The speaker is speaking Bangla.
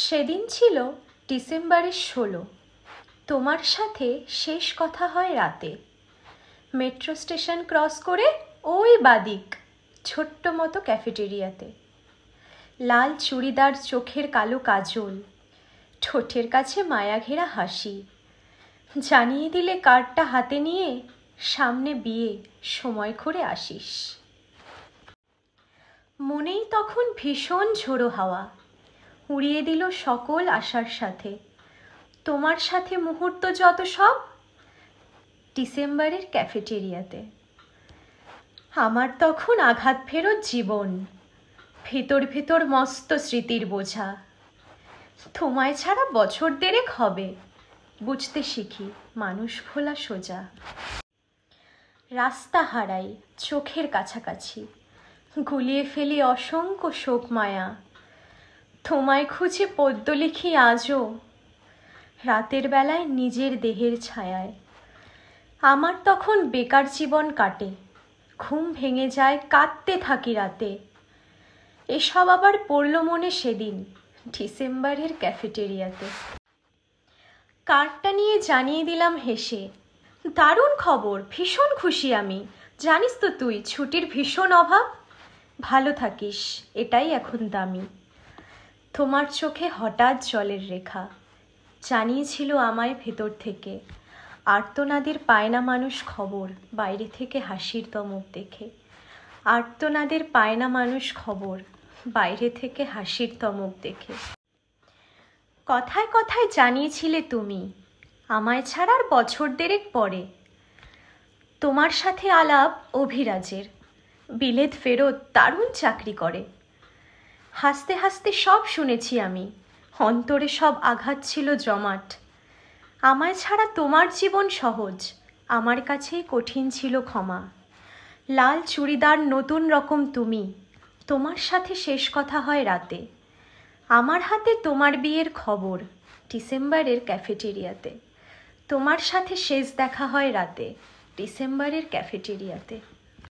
সেদিন ছিল ডিসেম্বরের 16। তোমার সাথে শেষ কথা হয় রাতে। মেট্রো স্টেশন ক্রস করে ওই বাদিক ছোট্ট মতো ক্যাফেটেরিয়াতে। লাল চুড়িদার, চোখের কালো কাজল, ঠোঁটের কাছে মায়া ঘেরা হাসি। জানিয়ে দিলে কার্ডটা হাতে নিয়ে সামনে বিয়ে সময় করে আসিস। মনেই তখন ভীষণ ঝোড়ো হাওয়া উড়িয়ে দিল সকল আশার সাথে। তোমার সাথে মুহূর্ত যত সব ডিসেম্বরের ক্যাফেটেরিয়াতে। আমার তখন আঘাত ফেরত জীবন, ভেতর ভেতর মস্ত স্মৃতির বোঝা। তোমায় ছাড়া বছর দেড়েক হবে, বুঝতে শিখি মানুষ ভোলা সোজা। রাস্তা হারাই চোখের কাছাকাছি, গুলিয়ে ফেলি অসংখ্য শোক মায়া। তোমায় খুঁজে পদ্য লিখি আজও, রাতের বেলায় নিজের দেহের ছায়ায়। আমার তখন বেকার জীবন কাটে, ঘুম ভেঙে যায়, কাঁদতে থাকি রাতে। এসব আবার পড়ল মনে সেদিন ডিসেম্বরের ক্যাফেটেরিয়াতে। কার্ডটা নিয়ে জানিয়ে দিলাম হেসে, দারুণ খবর, ভীষণ খুশি আমি। জানিস তো তুই ছুটির ভীষণ অভাব, ভালো থাকিস এটাই এখন দামি। তোমার চোখে হঠাৎ জলের রেখা জানিয়েছিল আমায় ভেতর থেকে। আর্তনাদের পায় না মানুষ খবর, বাইরে থেকে হাসির দমক দেখে। আর্তনাদের পায় না মানুষ খবর, বাইরে থেকে হাসির দমক দেখে। কথায় কথায় জানিয়েছিলে তুমি আমায় ছাড়ার বছর দেড়েক পরে। তোমার সাথে আলাপ অভিরাজের, বিলেত ফেরত দারুণ চাকরি করে। হাসতে হাসতে সব শুনেছি আমি, অন্তরে সব আঘাত ছিল জমাট। আমায় ছাড়া তোমার জীবন সহজ, আমার কাছেই কঠিন ছিল ক্ষমা। লাল চুড়িদার, নতুন রকম তুমি, তোমার সাথে শেষ কথা হয় রাতে। আমার হাতে তোমার বিয়ের খবর ডিসেম্বরের ক্যাফেটেরিয়াতে। তোমার সাথে শেষ দেখা হয় রাতে ডিসেম্বরের ক্যাফেটেরিয়াতে।